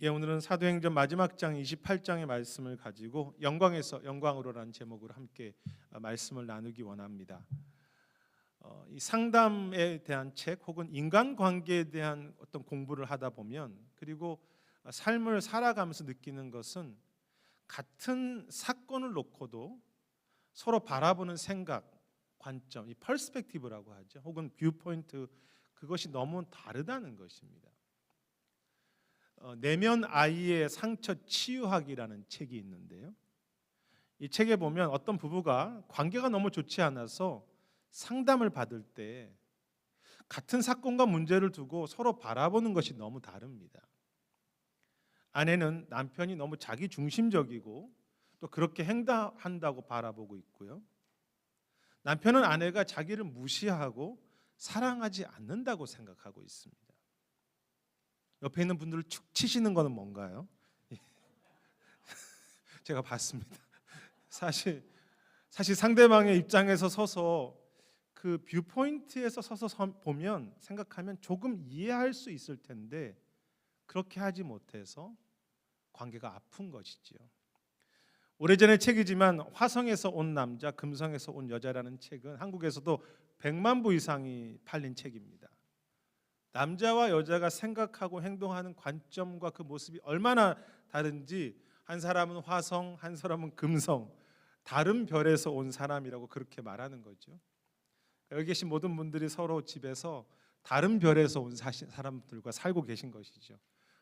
오늘은 사도행전 마지막 장 28장의 말씀을 가지고 영광에서 영광으로라는 제목으로 함께 말씀을 나누기 원합니다. 이 상담에 대한 책 혹은 인간관계에 대한 어떤 공부를 하다 보면, 그리고 삶을 살아가면서 느끼는 것은 같은 사건을 놓고도 서로 바라보는 생각, 관점, 이 퍼스펙티브라고 하죠. 혹은 뷰포인트, 그것이 너무 다르다는 것입니다. 내면 아이의 상처 치유학이라는 책이 있는데요. 이 책에 보면 어떤 부부가 관계가 너무 좋지 않아서 상담을 받을 때 같은 사건과 문제를 두고 서로 바라보는 것이 너무 다릅니다. 아내는 남편이 너무 자기 중심적이고 또 그렇게 행동한다고 바라보고 있고요. 남편은 아내가 자기를 무시하고 사랑하지 않는다고 생각하고 있습니다. 옆에 있는 분들을 축 치시는 것은 뭔가요? 제가 봤습니다. 사실 상대방의 입장에서 서서 그 뷰포인트에서 서서 보면, 생각하면 조금 이해할 수 있을 텐데 그렇게 하지 못해서 관계가 아픈 것이지요. 오래전의 책이지만 화성에서 온 남자, 금성에서 온 여자라는 책은 한국에서도 100만 부 이상이 팔린 책입니다. 남자와 여자가 생각하고 행동하는 관점과 그 모습이 얼마나 다른지, 한 사람은 화성, 한 사람은 금성, 다른 별에서 온 사람이라고 그렇게 말하는 거죠. 여기 계신 모든 분들이 서로 집에서 다른 별에서 온 사람들과 살고 계신 것이죠.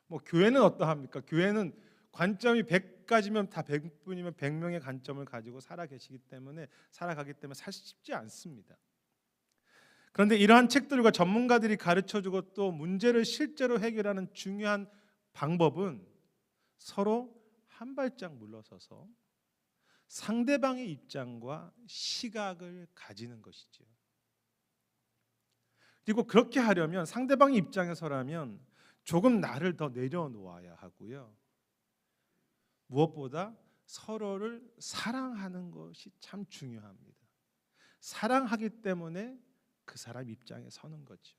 뭐 교회는 어떠합니까? 교회는 관점이 100가지면 다 100분이면 100명의 관점을 가지고 살아가기 때문에 사실 쉽지 않습니다. 그런데 이러한 책들과 전문가들이 가르쳐주고 또 문제를 실제로 해결하는 중요한 방법은 서로 한 발짝 물러서서 상대방의 입장과 시각을 가지는 것이죠. 그리고 그렇게 하려면 상대방의 입장에서라면 조금 나를 더 내려놓아야 하고요. 무엇보다 서로를 사랑하는 것이 참 중요합니다. 사랑하기 때문에 그 사람 입장에 서는 거죠.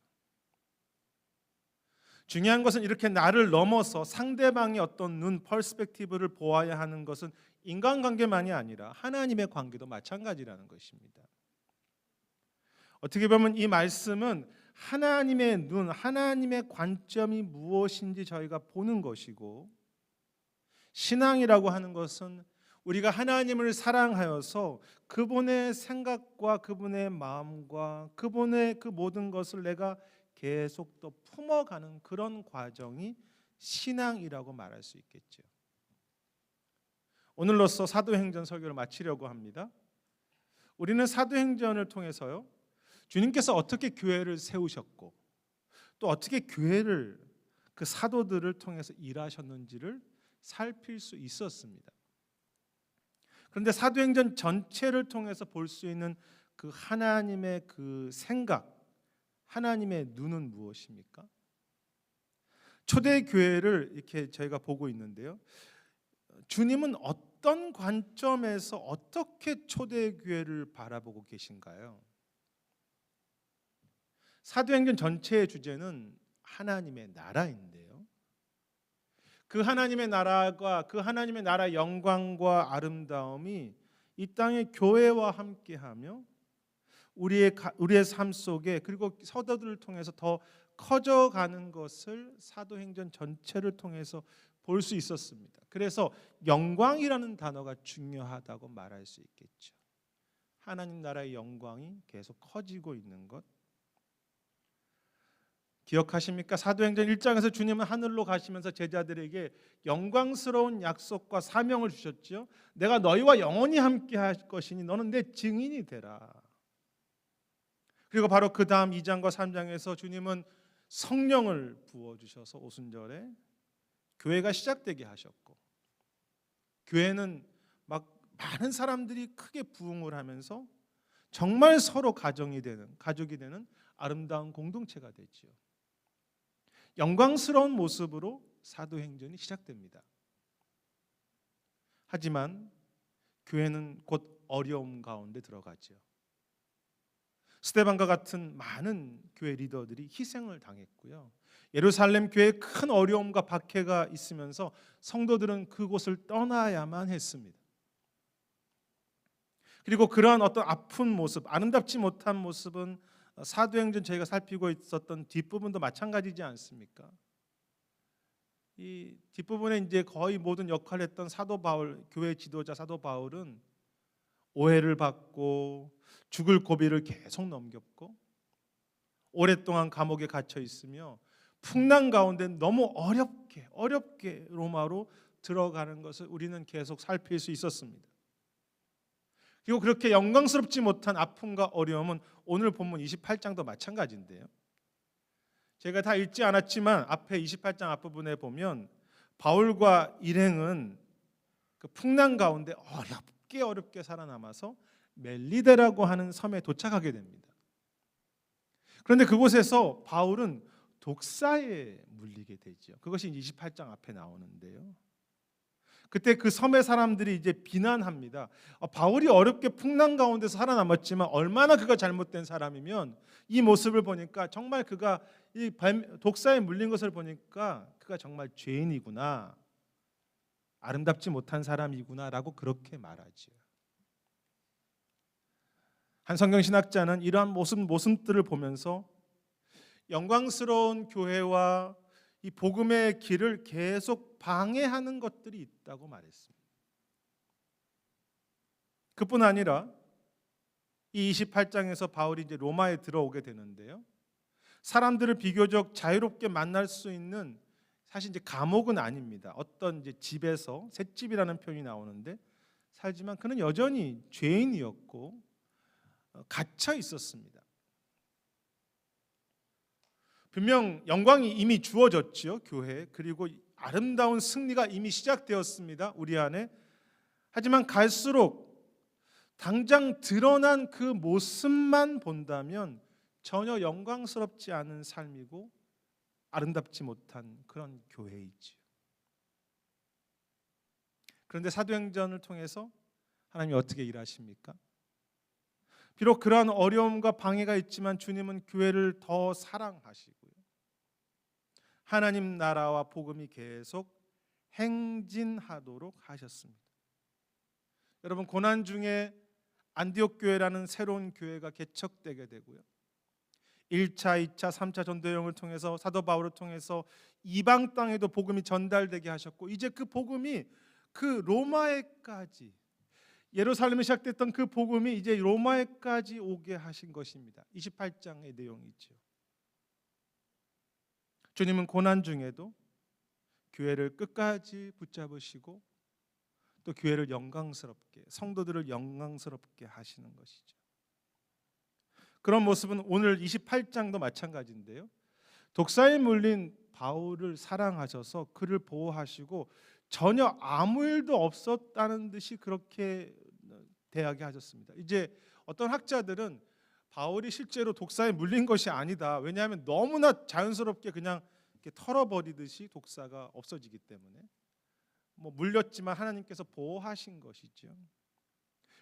중요한 것은 이렇게 나를 넘어서 상대방의 어떤 눈, 퍼스펙티브를 보아야 하는 것은 인간관계만이 아니라 하나님의 관계도 마찬가지라는 것입니다. 어떻게 보면 이 말씀은 하나님의 눈, 하나님의 관점이 무엇인지 저희가 보는 것이고, 신앙이라고 하는 것은 우리가 하나님을 사랑하여서 그분의 생각과 그분의 마음과 그분의 그 모든 것을 내가 계속 또 품어가는 그런 과정이 신앙이라고 말할 수 있겠죠. 오늘로써 사도행전 설교를 마치려고 합니다. 우리는 사도행전을 통해서요, 주님께서 어떻게 교회를 세우셨고 또 어떻게 교회를, 그 사도들을 통해서 일하셨는지를 살필 수 있었습니다. 그런데 사도행전 전체를 통해서 볼 수 있는 그 하나님의 그 생각, 하나님의 눈은 무엇입니까? 초대 교회를 이렇게 저희가 보고 있는데요. 주님은 어떤 관점에서 어떻게 초대 교회를 바라보고 계신가요? 사도행전 전체의 주제는 하나님의 나라인데요. 그 하나님의 나라가, 그 하나님의 나라 영광과 아름다움이 이 땅의 교회와 함께하며 우리의 삶 속에, 그리고 서도들을 통해서 더 커져가는 것을 사도행전 전체를 통해서 볼 수 있었습니다. 그래서 영광이라는 단어가 중요하다고 말할 수 있겠죠. 하나님 나라의 영광이 계속 커지고 있는 것 기억하십니까? 사도행전 1장에서 주님은 하늘로 가시면서 제자들에게 영광스러운 약속과 사명을 주셨죠. 내가 너희와 영원히 함께 할 것이니 너는 내 증인이 되라. 그리고 바로 그 다음 2장과 3장에서 주님은 성령을 부어주셔서 오순절에 교회가 시작되게 하셨고, 교회는 막 많은 사람들이 크게 부흥을 하면서 정말 서로 가족이 되는 아름다운 공동체가 되지요. 영광스러운 모습으로 사도행전이 시작됩니다. 하지만 교회는 곧 어려움 가운데 들어가죠. 스데반과 같은 많은 교회 리더들이 희생을 당했고요. 예루살렘 교회에 큰 어려움과 박해가 있으면서 성도들은 그곳을 떠나야만 했습니다. 그리고 그러한 어떤 아픈 모습, 아름답지 못한 모습은 사도행전 저희가 살피고 있었던 뒷부분도 마찬가지지 않습니까? 이 뒷부분에 이제 거의 모든 역할을 했던 사도 바울, 교회 지도자 사도 바울은 오해를 받고 죽을 고비를 계속 넘겼고 오랫동안 감옥에 갇혀 있으며 풍랑 가운데 너무 어렵게 로마로 들어가는 것을 우리는 계속 살필 수 있었습니다. 그리고 그렇게 영광스럽지 못한 아픔과 어려움은 오늘 본문 28장도 마찬가지인데요. 제가 다 읽지 않았지만 앞에 28장 앞부분에 보면 바울과 일행은 그 풍랑 가운데 어렵게 살아남아서 멜리데라고 하는 섬에 도착하게 됩니다. 그런데 그곳에서 바울은 독사에 물리게 되죠. 그것이 28장 앞에 나오는데요. 그때 그 섬의 사람들이 이제 비난합니다. 바울이 어렵게 풍랑 가운데서 살아남았지만 얼마나 그가 잘못된 사람이면 이 모습을 보니까 정말 그가 이 독사에 물린 것을 보니까 그가 정말 죄인이구나, 아름답지 못한 사람이구나라고 그렇게 말하죠. 한 성경신학자는 이러한 모습들을 보면서 영광스러운 교회와 이 복음의 길을 계속 방해하는 것들이 있다고 말했습니다. 그뿐 아니라 이 28장에서 바울이 이제 로마에 들어오게 되는데요. 사람들을 비교적 자유롭게 만날 수 있는, 사실 이제 감옥은 아닙니다. 어떤 이제 집에서 셋집이라는 표현이 나오는데 살지만 그는 여전히 죄인이었고 갇혀 있었습니다. 분명 영광이 이미 주어졌죠, 교회에. 그리고 아름다운 승리가 이미 시작되었습니다, 우리 안에. 하지만 갈수록 당장 드러난 그 모습만 본다면 전혀 영광스럽지 않은 삶이고 아름답지 못한 그런 교회이지요. 그런데 사도행전을 통해서 하나님이 어떻게 일하십니까? 비록 그러한 어려움과 방해가 있지만 주님은 교회를 더 사랑하시고요. 하나님 나라와 복음이 계속 행진하도록 하셨습니다. 여러분, 고난 중에 안디옥 교회라는 새로운 교회가 개척되게 되고요. 1차, 2차, 3차 전도여행을 통해서 사도 바울을 통해서 이방 땅에도 복음이 전달되게 하셨고, 이제 그 복음이 그 로마에까지, 예루살렘에 시작됐던 그 복음이 이제 로마에까지 오게 하신 것입니다. 28장의 내용이죠. 주님은 고난 중에도 교회를 끝까지 붙잡으시고 또 교회를 영광스럽게, 성도들을 영광스럽게 하시는 것이죠. 그런 모습은 오늘 28장도 마찬가지인데요. 독사에 물린 바울을 사랑하셔서 그를 보호하시고 전혀 아무 일도 없었다는 듯이 그렇게 대하게 하셨습니다. 이제 어떤 학자들은 바울이 실제로 독사에 물린 것이 아니다. 왜냐하면 너무나 자연스럽게 그냥 이렇게 털어버리듯이 독사가 없어지기 때문에 물렸지만 하나님께서 보호하신 것이죠.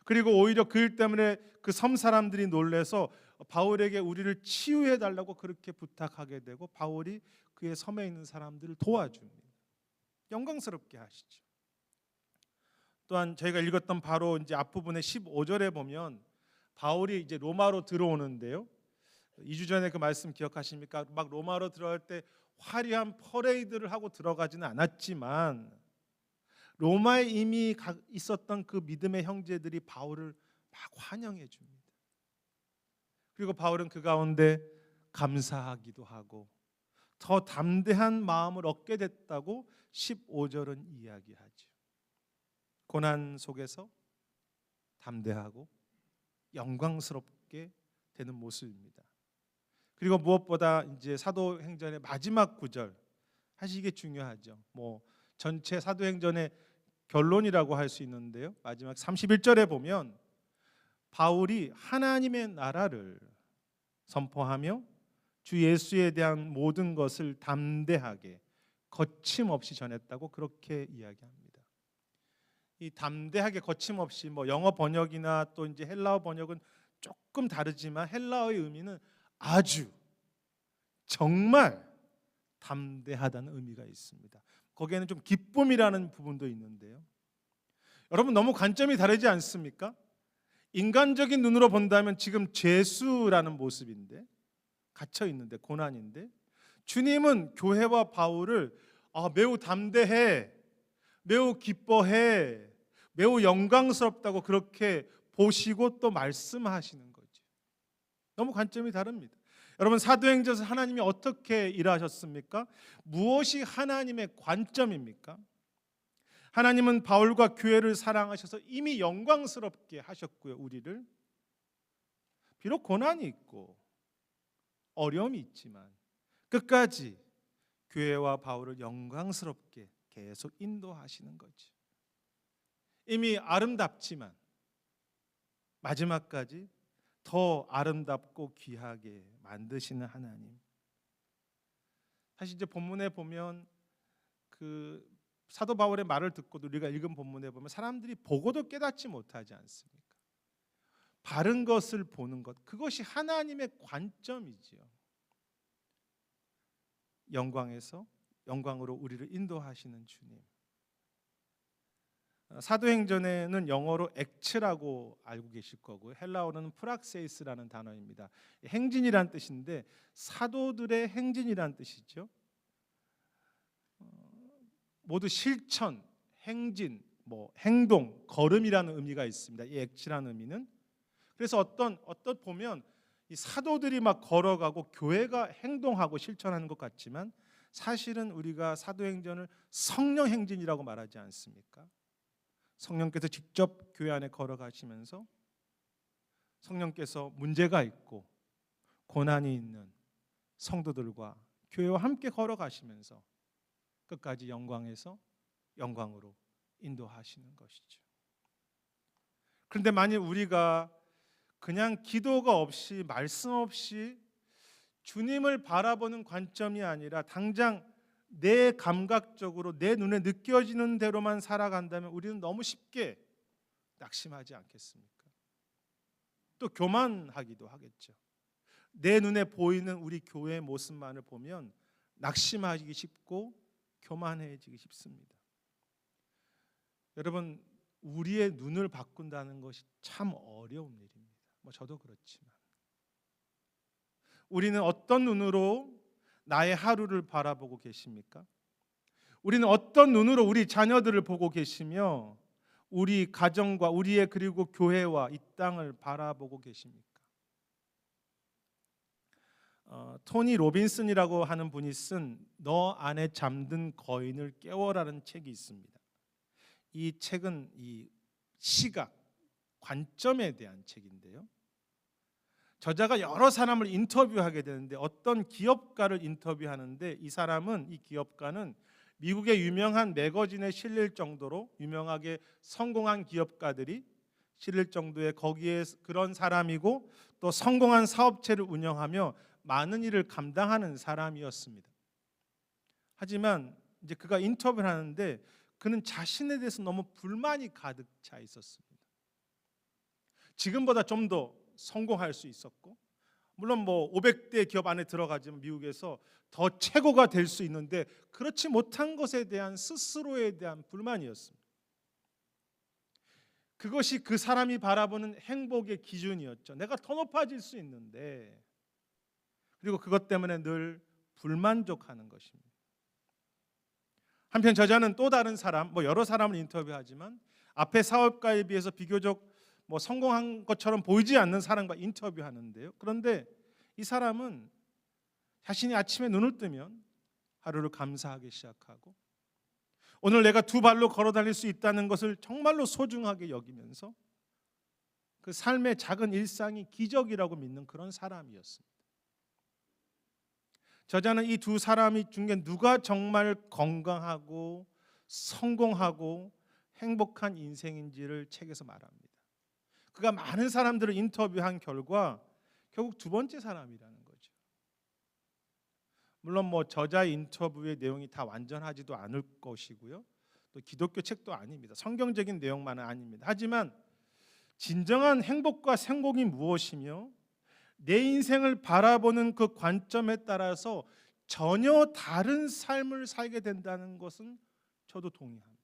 그리고 오히려 그 일 때문에 그 섬 사람들이 놀래서 바울에게 우리를 치유해 달라고 그렇게 부탁하게 되고 바울이 그의 섬에 있는 사람들을 도와줍니다. 영광스럽게 하시죠. 또한 저희가 읽었던 바로 이제 앞부분의 15절에 보면 바울이 이제 로마로 들어오는데요. 2주 전에 그 말씀 기억하십니까? 막 로마로 들어갈 때 화려한 퍼레이드를 하고 들어가지는 않았지만 로마에 이미 있었던 그 믿음의 형제들이 바울을 막 환영해 줍니다. 그리고 바울은 그 가운데 감사하기도 하고 더 담대한 마음을 얻게 됐다고 15절은 이야기하죠. 고난 속에서 담대하고 영광스럽게 되는 모습입니다. 그리고 무엇보다 이제 사도행전의 마지막 구절, 사실 이게 중요하죠. 전체 사도행전의 결론이라고 할 수 있는데요. 마지막 31절에 보면 바울이 하나님의 나라를 선포하며 주 예수에 대한 모든 것을 담대하게 거침없이 전했다고 그렇게 이야기합니다. 이 담대하게 거침없이 영어 번역이나 또 이제 헬라어 번역은 조금 다르지만 헬라어의 의미는 아주, 정말 담대하다는 의미가 있습니다. 거기에는 좀 기쁨이라는 부분도 있는데요. 여러분, 너무 관점이 다르지 않습니까? 인간적인 눈으로 본다면 지금 죄수라는 모습인데, 갇혀 있는데, 고난인데, 주님은 교회와 바울을 매우 담대해, 매우 기뻐해, 매우 영광스럽다고 그렇게 보시고 또 말씀하시는 거죠. 너무 관점이 다릅니다. 여러분, 사도행전에서 하나님이 어떻게 일하셨습니까? 무엇이 하나님의 관점입니까? 하나님은 바울과 교회를 사랑하셔서 이미 영광스럽게 하셨고요. 우리를 비록 고난이 있고 어려움이 있지만 끝까지 교회와 바울을 영광스럽게 계속 인도하시는 거죠. 이미 아름답지만 마지막까지 더 아름답고 귀하게 만드시는 하나님. 사실 이제 본문에 보면 그 사도 바울의 말을 듣고도 우리가 읽은 본문에 보면 사람들이 보고도 깨닫지 못하지 않습니까? 바른 것을 보는 것, 그것이 하나님의 관점이지요. 영광에서 영광으로 우리를 인도하시는 주님. 사도행전에는 영어로 액츠라고 알고 계실 거고요. 헬라어로는 프락세이스라는 단어입니다. 행진이란 뜻인데 사도들의 행진이란 뜻이죠. 모두 실천, 행진, 행동, 걸음이라는 의미가 있습니다. 이 액츠라는 의미는. 그래서 어떤 보면 이 사도들이 막 걸어가고 교회가 행동하고 실천하는 것 같지만 사실은 우리가 사도행전을 성령 행진이라고 말하지 않습니까? 성령께서 직접 교회 안에 걸어가시면서 성령께서 문제가 있고 고난이 있는 성도들과 교회와 함께 걸어가시면서 끝까지 영광에서 영광으로 인도하시는 것이죠. 그런데 만일 우리가 그냥 기도가 없이 말씀 없이 주님을 바라보는 관점이 아니라 당장 내 감각적으로 내 눈에 느껴지는 대로만 살아간다면 우리는 너무 쉽게 낙심하지 않겠습니까? 또 교만하기도 하겠죠. 내 눈에 보이는 우리 교회의 모습만을 보면 낙심하기 쉽고 교만해지기 쉽습니다. 여러분, 우리의 눈을 바꾼다는 것이 참 어려운 일입니다. 저도 그렇지만 우리는 어떤 눈으로 나의 하루를 바라보고 계십니까? 우리는 어떤 눈으로 우리 자녀들을 보고 계시며 우리 가정과 우리의 그리고 교회와 이 땅을 바라보고 계십니까? 토니 로빈슨이라고 하는 분이 쓴 너 안에 잠든 거인을 깨워라는 책이 있습니다. 이 책은 이 시각, 관점에 대한 책인데요. 저자가 여러 사람을 인터뷰하게 되는데 어떤 기업가를 인터뷰하는데 이 기업가는 미국의 유명한 매거진에 실릴 정도로 유명하게 성공한 기업가들이 실릴 정도의 거기에 그런 사람이고 또 성공한 사업체를 운영하며 많은 일을 감당하는 사람이었습니다. 하지만 이제 그가 인터뷰를 하는데 그는 자신에 대해서 너무 불만이 가득 차 있었습니다. 지금보다 좀 더 성공할 수 있었고 물론 500대 기업 안에 들어가지만 미국에서 더 최고가 될 수 있는데 그렇지 못한 것에 대한 스스로에 대한 불만이었습니다. 그것이 그 사람이 바라보는 행복의 기준이었죠. 내가 더 높아질 수 있는데 그리고 그것 때문에 늘 불만족하는 것입니다. 한편 저자는 또 다른 사람, 여러 사람을 인터뷰하지만 앞에 사업가에 비해서 비교적 성공한 것처럼 보이지 않는 사람과 인터뷰하는데요. 그런데 이 사람은 자신이 아침에 눈을 뜨면 하루를 감사하기 시작하고 오늘 내가 두 발로 걸어 다닐 수 있다는 것을 정말로 소중하게 여기면서 그 삶의 작은 일상이 기적이라고 믿는 그런 사람이었습니다. 저자는 이 두 사람이 중에 누가 정말 건강하고 성공하고 행복한 인생인지를 책에서 말합니다. 그가 많은 사람들을 인터뷰한 결과 결국 두 번째 사람이라는 거죠. 물론 저자의 인터뷰의 내용이 다 완전하지도 않을 것이고요. 또 기독교 책도 아닙니다. 성경적인 내용만은 아닙니다. 하지만 진정한 행복과 성공이 무엇이며 내 인생을 바라보는 그 관점에 따라서 전혀 다른 삶을 살게 된다는 것은 저도 동의합니다.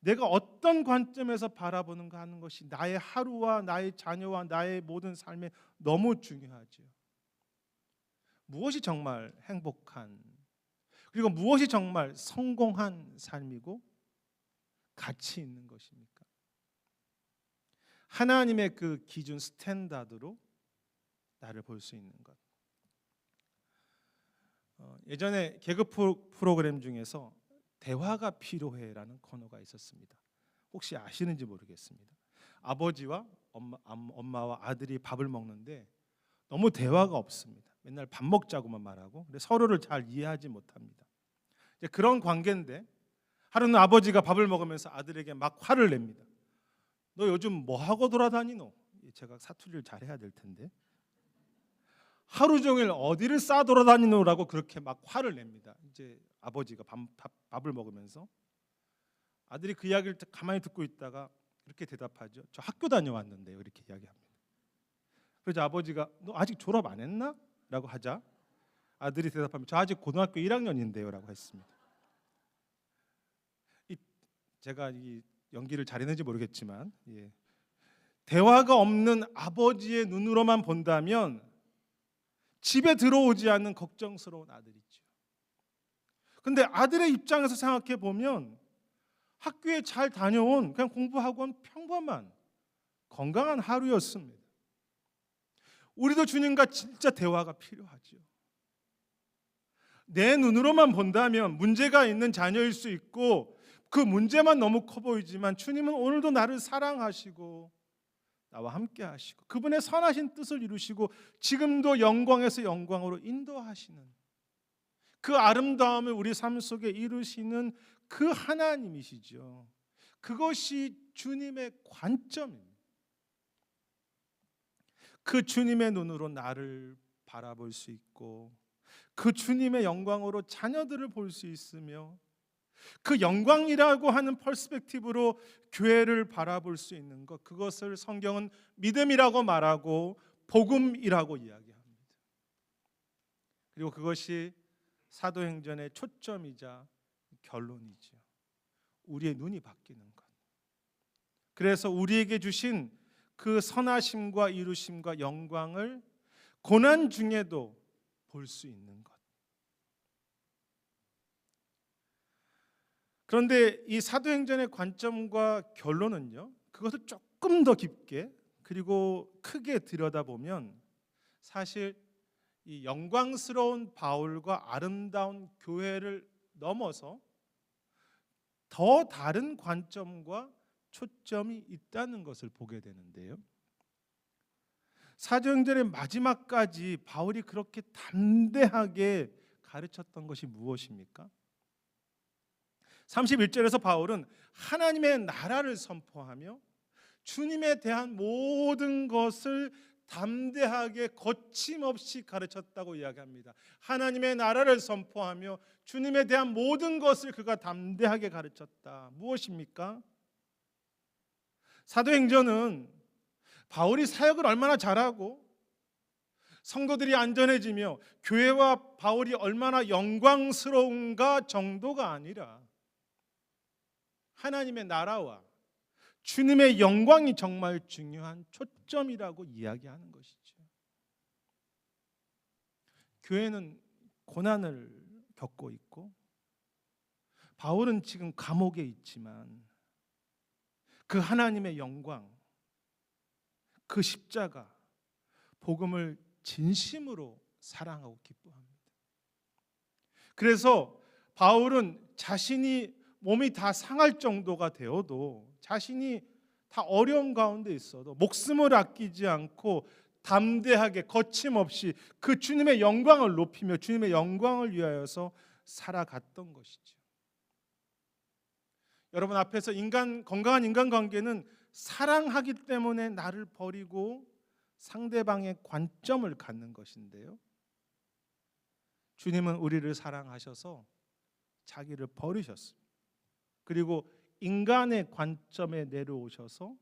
내가 어떤 관점에서 바라보는가 하는 것이 나의 하루와 나의 자녀와 나의 모든 삶에 너무 중요하죠. 무엇이 정말 행복한, 그리고 무엇이 정말 성공한 삶이고 가치 있는 것입니까? 하나님의 그 기준 스탠다드로 나를 볼 수 있는 것. 예전에 개그 프로그램 중에서 대화가 필요해라는 코너가 있었습니다. 혹시 아시는지 모르겠습니다. 아버지와 엄마와 아들이 밥을 먹는데 너무 대화가 없습니다. 맨날 밥 먹자고만 말하고 서로를 잘 이해하지 못합니다. 이제 그런 관계인데 하루는 아버지가 밥을 먹으면서 아들에게 막 화를 냅니다. 너 요즘 뭐 하고 돌아다니노? 제가 사투리를 잘해야 될 텐데. 하루 종일 어디를 싸 돌아다니노라고 그렇게 막 화를 냅니다. 이제 아버지가 밥을 먹으면서 아들이 그 이야기를 가만히 듣고 있다가 이렇게 대답하죠. 저 학교 다녀왔는데요. 이렇게 이야기합니다. 그래서 아버지가 너 아직 졸업 안 했나? 라고 하자 아들이 대답하면 저 아직 고등학교 1학년인데요. 라고 했습니다. 제가 이 연기를 잘했는지 모르겠지만 대화가 없는 아버지의 눈으로만 본다면 집에 들어오지 않는 걱정스러운 아들이죠. 근데 아들의 입장에서 생각해 보면 학교에 잘 다녀온 그냥 공부하고 온 평범한 건강한 하루였습니다. 우리도 주님과 진짜 대화가 필요하죠. 내 눈으로만 본다면 문제가 있는 자녀일 수 있고 그 문제만 너무 커 보이지만 주님은 오늘도 나를 사랑하시고 나와 함께 하시고 그분의 선하신 뜻을 이루시고 지금도 영광에서 영광으로 인도하시는 그 아름다움을 우리 삶 속에 이루시는 그 하나님이시죠. 그것이 주님의 관점입니다. 그 주님의 눈으로 나를 바라볼 수 있고 그 주님의 영광으로 자녀들을 볼 수 있으며 그 영광이라고 하는 퍼스펙티브로 교회를 바라볼 수 있는 것, 그것을 성경은 믿음이라고 말하고 복음이라고 이야기합니다. 그리고 그것이 사도행전의 초점이자 결론이죠. 우리의 눈이 바뀌는 것. 그래서 우리에게 주신 그 선하심과 이루심과 영광을 고난 중에도 볼 수 있는 것. 그런데 이 사도행전의 관점과 결론은요, 그것을 조금 더 깊게 그리고 크게 들여다보면 사실 이 영광스러운 바울과 아름다운 교회를 넘어서 더 다른 관점과 초점이 있다는 것을 보게 되는데요. 사도행전의 마지막까지 바울이 그렇게 담대하게 가르쳤던 것이 무엇입니까? 31절에서 바울은 하나님의 나라를 선포하며 주님에 대한 모든 것을 담대하게 거침없이 가르쳤다고 이야기합니다. 하나님의 나라를 선포하며 주님에 대한 모든 것을 그가 담대하게 가르쳤다. 무엇입니까? 사도행전은 바울이 사역을 얼마나 잘하고 성도들이 안전해지며 교회와 바울이 얼마나 영광스러운가 정도가 아니라 하나님의 나라와 주님의 영광이 정말 중요한 초점이라고 이야기하는 것이죠. 교회는 고난을 겪고 있고 바울은 지금 감옥에 있지만 그 하나님의 영광, 그 십자가, 복음을 진심으로 사랑하고 기뻐합니다. 그래서 바울은 자신이 몸이 다 상할 정도가 되어도 자신이 다 어려움 가운데 있어도 목숨을 아끼지 않고 담대하게 거침없이 그 주님의 영광을 높이며 주님의 영광을 위하여서 살아갔던 것이죠. 여러분 앞에서 건강한 인간관계는 사랑하기 때문에 나를 버리고 상대방의 관점을 갖는 것인데요. 주님은 우리를 사랑하셔서 자기를 버리셨습니다. 그리고 인간의 관점에 내려오셔서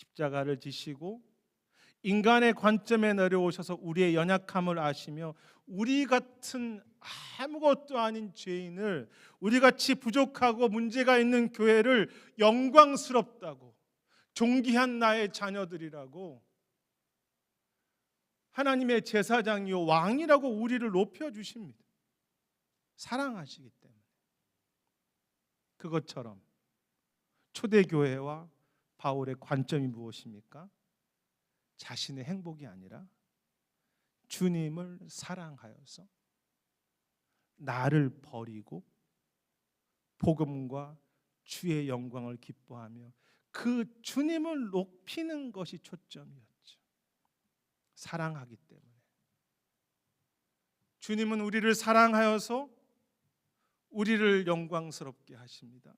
십자가를 지시고 인간의 관점에 내려오셔서 우리의 연약함을 아시며 우리 같은 아무것도 아닌 죄인을, 우리같이 부족하고 문제가 있는 교회를 영광스럽다고, 존귀한 나의 자녀들이라고, 하나님의 제사장이요 왕이라고 우리를 높여주십니다. 사랑하시기 때문에. 그것처럼 초대교회와 바울의 관점이 무엇입니까? 자신의 행복이 아니라 주님을 사랑하여서 나를 버리고 복음과 주의 영광을 기뻐하며 그 주님을 높이는 것이 초점이었죠. 사랑하기 때문에. 주님은 우리를 사랑하여서 우리를 영광스럽게 하십니다.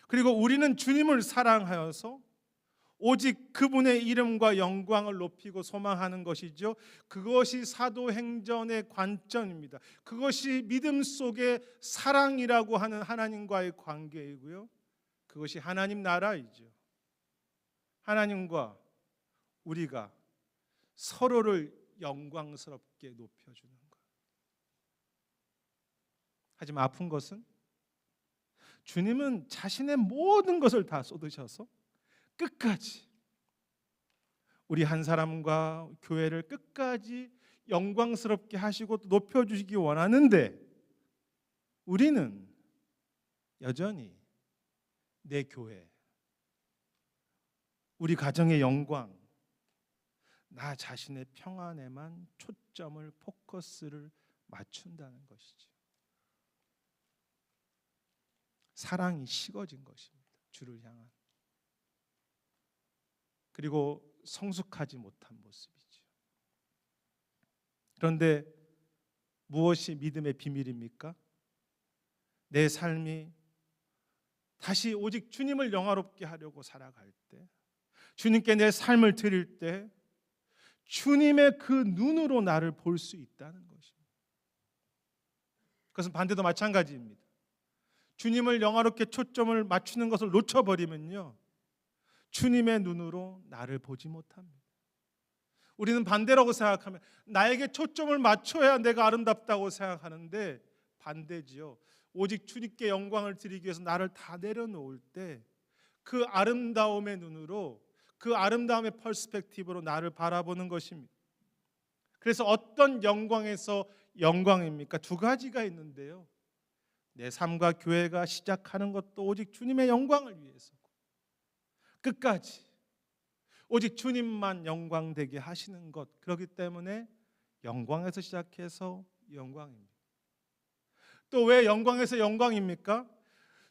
그리고 우리는 주님을 사랑하여서 오직 그분의 이름과 영광을 높이고 소망하는 것이죠. 그것이 사도행전의 관점입니다. 그것이 믿음 속의 사랑이라고 하는 하나님과의 관계이고요. 그것이 하나님 나라이죠. 하나님과 우리가 서로를 영광스럽게 높여주는 것. 하지만 아픈 것은 주님은 자신의 모든 것을 다 쏟으셔서 끝까지 우리 한 사람과 교회를 끝까지 영광스럽게 하시고 또 높여주시기 원하는데 우리는 여전히 내 교회, 우리 가정의 영광, 나 자신의 평안에만 초점을, 포커스를 맞춘다는 것이죠. 사랑이 식어진 것입니다. 주를 향한. 그리고 성숙하지 못한 모습이죠. 그런데 무엇이 믿음의 비밀입니까? 내 삶이 다시 오직 주님을 영화롭게 하려고 살아갈 때, 주님께 내 삶을 드릴 때 주님의 그 눈으로 나를 볼 수 있다는 것입니다. 그것은 반대도 마찬가지입니다. 주님을 영화롭게 초점을 맞추는 것을 놓쳐버리면요, 주님의 눈으로 나를 보지 못합니다. 우리는 반대라고 생각하면 나에게 초점을 맞춰야 내가 아름답다고 생각하는데 반대지요. 오직 주님께 영광을 드리기 위해서 나를 다 내려놓을 때 그 아름다움의 눈으로, 그 아름다움의 퍼스펙티브로 나를 바라보는 것입니다. 그래서 어떤 영광에서 영광입니까? 두 가지가 있는데요. 내 삶과 교회가 시작하는 것도 오직 주님의 영광을 위해서고 끝까지 오직 주님만 영광되게 하시는 것, 그렇기 때문에 영광에서 시작해서 영광입니다. 또 왜 영광에서 영광입니까?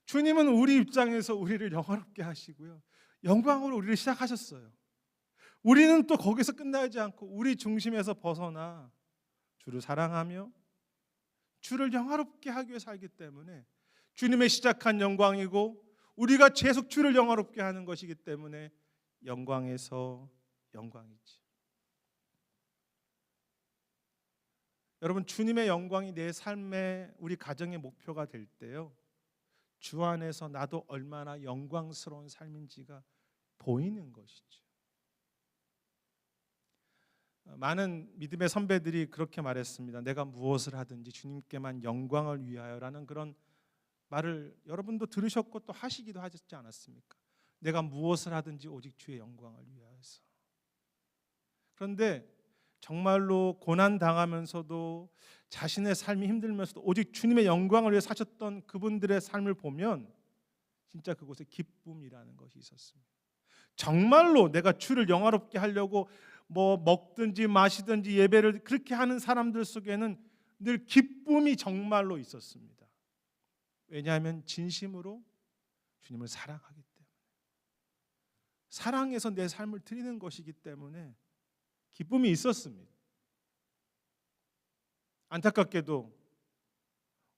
주님은 우리 입장에서 우리를 영화롭게 하시고요, 영광으로 우리를 시작하셨어요. 우리는 또 거기서 끝나지 않고 우리 중심에서 벗어나 주를 사랑하며 주를 영화롭게 하기 위해 살기 때문에 주님의 시작한 영광이고 우리가 계속 주를 영화롭게 하는 것이기 때문에 영광에서 영광이지. 여러분, 주님의 영광이 내 삶의, 우리 가정의 목표가 될 때요, 주 안에서 나도 얼마나 영광스러운 삶인지가 보이는 것이죠. 많은 믿음의 선배들이 그렇게 말했습니다. 내가 무엇을 하든지 주님께만 영광을 위하여라는 그런 말을 여러분도 들으셨고 또 하시기도 하셨지 않았습니까? 내가 무엇을 하든지 오직 주의 영광을 위하여서. 그런데 정말로 고난 당하면서도 자신의 삶이 힘들면서도 오직 주님의 영광을 위해 사셨던 그분들의 삶을 보면 진짜 그곳에 기쁨이라는 것이 있었습니다. 정말로 내가 주를 영화롭게 하려고 뭐 먹든지 마시든지 예배를 그렇게 하는 사람들 속에는 늘 기쁨이 정말로 있었습니다. 왜냐하면 진심으로 주님을 사랑하기 때문에, 사랑해서 내 삶을 드리는 것이기 때문에 기쁨이 있었습니다. 안타깝게도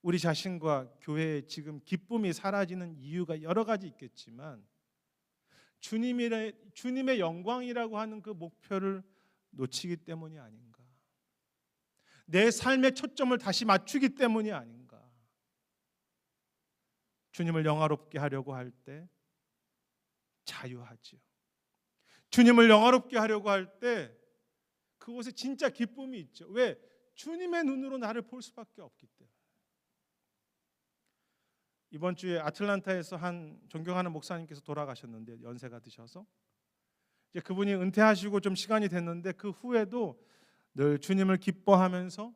우리 자신과 교회에 지금 기쁨이 사라지는 이유가 여러 가지 있겠지만 주님의 영광이라고 하는 그 목표를 놓치기 때문이 아닌가, 내 삶의 초점을 다시 맞추기 때문이 아닌가. 주님을 영화롭게 하려고 할 때 자유하지요. 주님을 영화롭게 하려고 할 때 그곳에 진짜 기쁨이 있죠. 왜? 주님의 눈으로 나를 볼 수밖에 없기 때문에. 이번 주에 아틀란타에서 한 존경하는 목사님께서 돌아가셨는데, 연세가 드셔서 이제 그분이 은퇴하시고 좀 시간이 됐는데 그 후에도 늘 주님을 기뻐하면서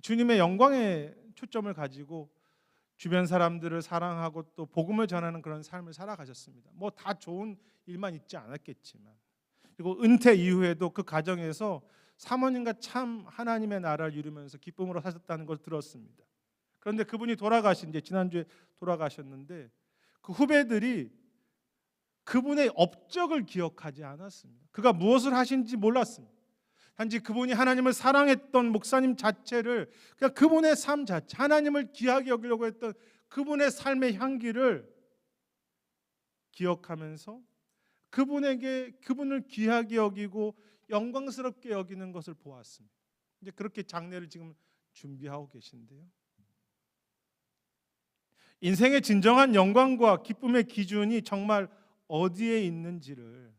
주님의 영광에 초점을 가지고 주변 사람들을 사랑하고 또 복음을 전하는 그런 삶을 살아가셨습니다. 뭐 다 좋은 일만 있지 않았겠지만, 그리고 은퇴 이후에도 그 가정에서 사모님과 참 하나님의 나라를 이루면서 기쁨으로 사셨다는 걸 들었습니다. 그런데 그분이 이제 지난주에 돌아가셨는데 그 후배들이 그분의 업적을 기억하지 않았습니다. 그가 무엇을 하신지 몰랐습니다. 단지 그분이 하나님을 사랑했던 목사님 자체를, 그냥 그분의 삶 자체, 하나님을 귀하게 여기려고 했던 그분의 삶의 향기를 기억하면서 그분을 귀하게 여기고 영광스럽게 여기는 것을 보았습니다. 이제 그렇게 장례를 지금 준비하고 계신데요. 인생의 진정한 영광과 기쁨의 기준이 정말 어디에 있는지를,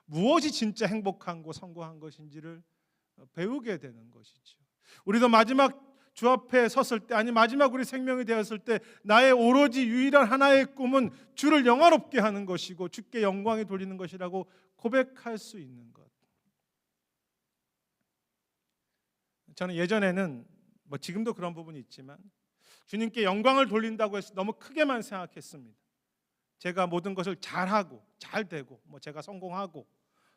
무엇이 진짜 행복한고 성공한 것인지를 배우게 되는 것이죠. 우리도 마지막 주 앞에 섰을 때, 아니 마지막 우리 생명이 되었을 때 나의 오로지 유일한 하나의 꿈은 주를 영화롭게 하는 것이고 주께 영광이 돌리는 것이라고 고백할 수 있는 것. 저는 예전에는 지금도 그런 부분이 있지만 주님께 영광을 돌린다고 해서 너무 크게만 생각했습니다. 제가 모든 것을 잘하고 잘되고 제가 성공하고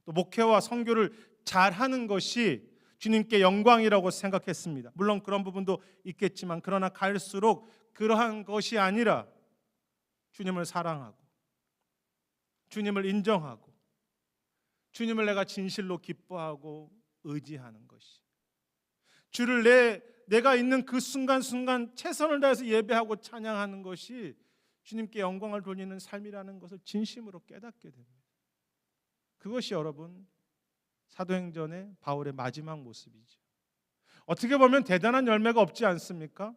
또 목회와 선교를 잘하는 것이 주님께 영광이라고 생각했습니다. 물론 그런 부분도 있겠지만, 그러나 갈수록 그러한 것이 아니라 주님을 사랑하고 주님을 인정하고 주님을 내가 진실로 기뻐하고 의지하는 것이, 주를 내가 있는 그 순간순간 최선을 다해서 예배하고 찬양하는 것이 주님께 영광을 돌리는 삶이라는 것을 진심으로 깨닫게 됩니다. 그것이 여러분 사도행전의 바울의 마지막 모습이죠. 어떻게 보면 대단한 열매가 없지 않습니까?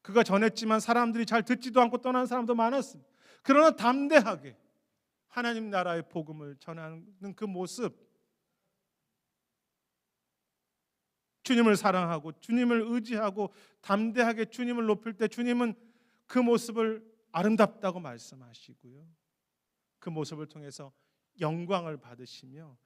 그가 전했지만 사람들이 잘 듣지도 않고 떠난 사람도 많았습니다. 그러나 담대하게 하나님 나라의 복음을 전하는 그 모습, 주님을 사랑하고 주님을 의지하고 담대하게 주님을 높일 때 주님은 그 모습을 아름답다고 말씀하시고요, 그 모습을 통해서 영광을 받으시며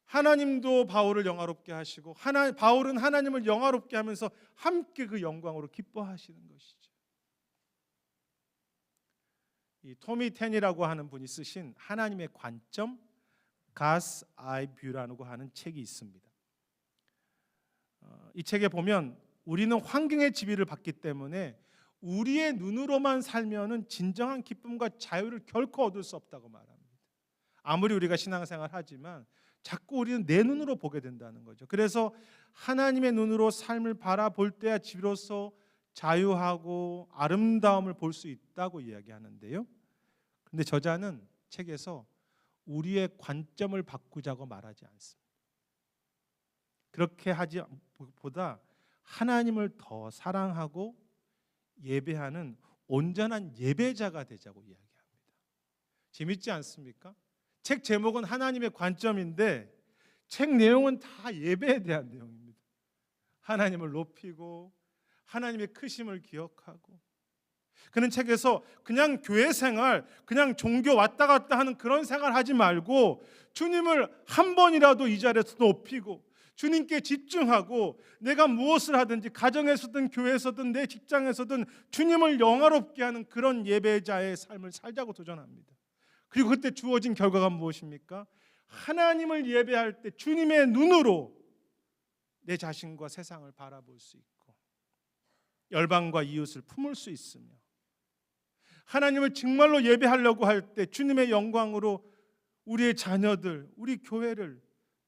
하나님도 바울을 영화롭게 하시고 바울은 하나님을 영화롭게 하면서 함께 그 영광으로 기뻐하시는 것이죠. 이 토미 텐이라고 하는 분이 쓰신 하나님의 관점, God's Eye View라고 하는 책이 있습니다. 이 책에 보면 우리는 환경의 지배를 받기 때문에 우리의 눈으로만 살면은 진정한 기쁨과 자유를 결코 얻을 수 없다고 말합니다. 아무리 우리가 신앙생활 하지만 자꾸 우리는 내 눈으로 보게 된다는 거죠. 그래서 하나님의 눈으로 삶을 바라볼 때야 비로소 자유하고 아름다움을 볼 수 있다고 이야기하는데요. 그런데 저자는 책에서 우리의 관점을 바꾸자고 말하지 않습니다. 그렇게 하지 보다 하나님을 더 사랑하고 예배하는 온전한 예배자가 되자고 이야기합니다. 재밌지 않습니까? 책 제목은 하나님의 관점인데 책 내용은 다 예배에 대한 내용입니다. 하나님을 높이고 하나님의 크심을 기억하고. 그는 책에서 그냥 교회 생활, 그냥 종교 왔다 갔다 하는 그런 생활 하지 말고 주님을 한 번이라도 이 자리에서 높이고 주님께 집중하고 내가 무엇을 하든지 가정에서든 교회에서든 내 직장에서든 주님을 영화롭게 하는 그런 예배자의 삶을 살자고 도전합니다. 그리고 그때 주어진 결과가 무엇입니까? 하나님을 예배할 때 주님의 눈으로 내 자신과 세상을 바라볼 수 있고 열방과 이웃을 품을 수 있으며 하나님을 정말로 예배하려고 할 때 주님의 영광으로 우리의 자녀들, 우리 교회를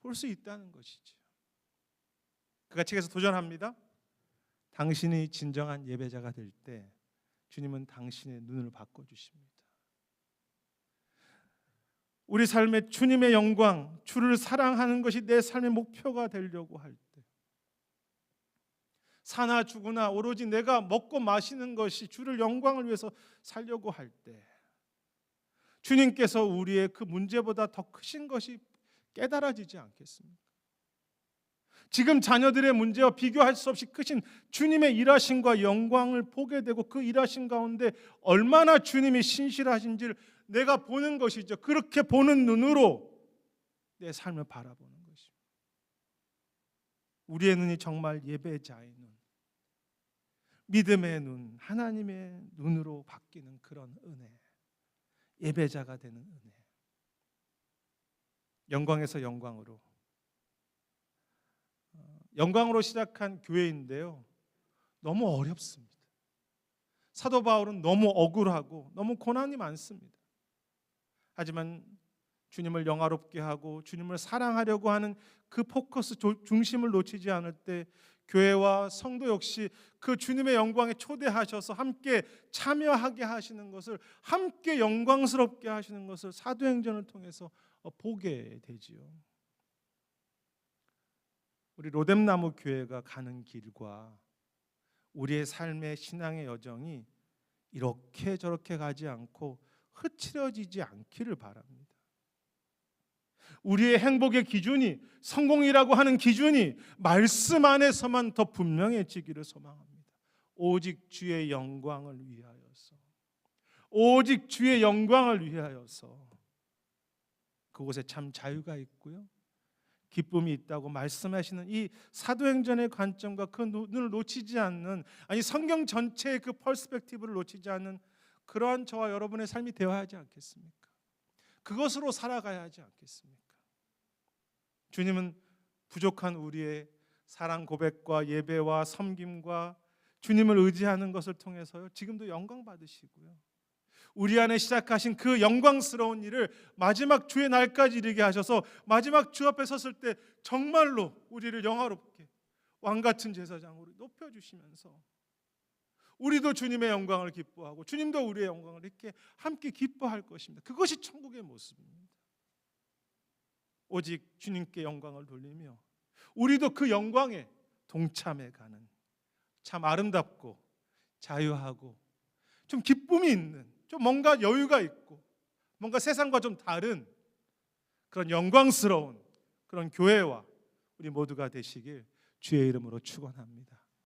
볼 수 있다는 것이죠. 그가 책에서 도전합니다. 당신이 진정한 예배자가 될 때 주님은 당신의 눈을 바꿔주십니다. 우리 삶에 주님의 영광, 주를 사랑하는 것이 내 삶의 목표가 되려고 할 때, 사나 죽으나 오로지 내가 먹고 마시는 것이 주를 영광을 위해서 살려고 할 때, 주님께서 우리의 그 문제보다 더 크신 것이 깨달아지지 않겠습니까? 지금 자녀들의 문제와 비교할 수 없이 크신 주님의 일하심과 영광을 보게 되고 그 일하심 가운데 얼마나 주님이 신실하신지를 내가 보는 것이죠. 그렇게 보는 눈으로 내 삶을 바라보는 것입니다. 우리의 눈이 정말 예배자의 눈, 믿음의 눈, 하나님의 눈으로 바뀌는 그런 은혜, 예배자가 되는 은혜. 영광에서 영광으로, 영광으로 시작한 교회인데요, 너무 어렵습니다. 사도 바울은 너무 억울하고 너무 고난이 많습니다. 하지만 주님을 영화롭게 하고 주님을 사랑하려고 하는 그 포커스 중심을 놓치지 않을 때 교회와 성도 역시 그 주님의 영광에 초대하셔서 함께 참여하게 하시는 것을, 함께 영광스럽게 하시는 것을 사도행전을 통해서 보게 되지요. 우리 로뎀나무 교회가 가는 길과 우리의 삶의 신앙의 여정이 이렇게 저렇게 가지 않고 흐트러지지 않기를 바랍니다. 우리의 행복의 기준이, 성공이라고 하는 기준이 말씀 안에서만 더 분명해지기를 소망합니다. 오직 주의 영광을 위하여서, 오직 주의 영광을 위하여서. 그곳에 참 자유가 있고요, 기쁨이 있다고 말씀하시는 이 사도행전의 관점과 그 눈을 놓치지 않는, 아니 성경 전체의 그 퍼스펙티브를 놓치지 않는 그러한 저와 여러분의 삶이 되어야 하지 않겠습니까? 그것으로 살아가야 하지 않겠습니까? 주님은 부족한 우리의 사랑 고백과 예배와 섬김과 주님을 의지하는 것을 통해서요, 지금도 영광 받으시고요, 우리 안에 시작하신 그 영광스러운 일을 마지막 주의 날까지 이르게 하셔서 마지막 주 앞에 섰을 때 정말로 우리를 영화롭게 왕같은 제사장으로 높여주시면서 우리도 주님의 영광을 기뻐하고 주님도 우리의 영광을 이렇게 함께 기뻐할 것입니다. 그것이 천국의 모습입니다. 오직 주님께 영광을 돌리며 우리도 그 영광에 동참해가는 참 아름답고 자유하고 좀 기쁨이 있는, 좀 뭔가 여유가 있고 뭔가 세상과 좀 다른 그런 영광스러운 그런 교회와 우리 모두가 되시길 주의 이름으로 축원합니다.